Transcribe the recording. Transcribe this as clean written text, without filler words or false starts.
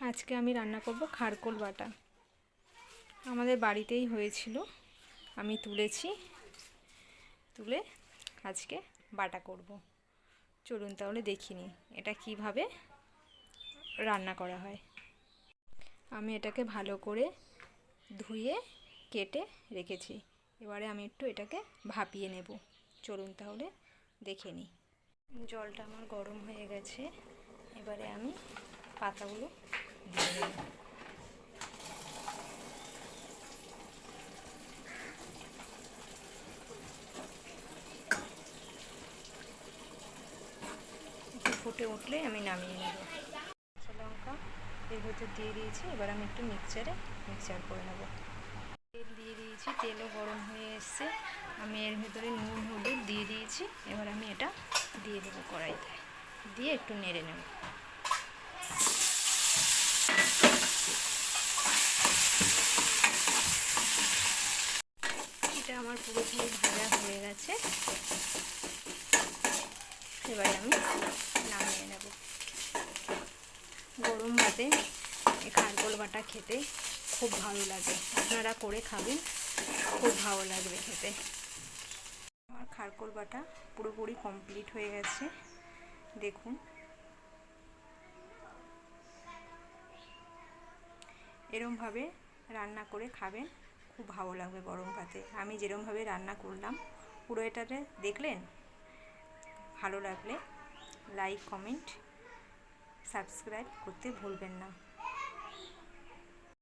আজকে আমি রান্না করব খারকোল বাটা। আমাদের বাড়িতেই হয়েছিল, আমি তুলে আজকে বাটা করব। চলুন তাহলে দেখিনি এটা কিভাবে রান্না করা হয়। আমি এটাকে ভালো করে ধুয়ে কেটে রেখেছি। এবারে আমি একটু এটাকে ভাপিয়ে নেব। চলুন তাহলে দেখে নিই। জলটা আমার গরম হয়ে গেছে, এবারে আমি পাতাগুলো দিয়ে দেব। একটু ফুটে উঠলে আমি নামিয়ে নেব। কাঁচা লঙ্কা এর ভেতর দিয়ে দিয়েছি, এবার আমি একটু মিক্সচার করে নেব। তেল দিয়ে দিয়েছি, তেলও গরম হয়ে এসছে। আমি এর ভেতরে নুন হলুদ দিয়ে দিয়েছি। এবার আমি এটা দিয়ে দেবো কড়াইতে, দিয়ে একটু নেড়ে নেব। এটা আমার পুরোপুরি ভাজা হয়ে গেছে, এবারে আমি নামিয়ে নেব। গরম ভাতে এই খারকোল বাটা খেতে খুব ভালো লাগে। আপনারা করে খাবেন, খুব ভালো লাগবে খেতে। আমার খারকোল বাটা পুরোপুরি কমপ্লিট হয়ে গেছে, দেখুন। এরমভাবে রান্না করে খাবেন, খুব ভালো লাগবে গরম ভাতে। আমি যেরমভাবে রান্না করলাম পুরো এটাতে দেখলেন। ভালো লাগলে লাইক, কমেন্ট, সাবস্ক্রাইব করতে ভুলবেন না।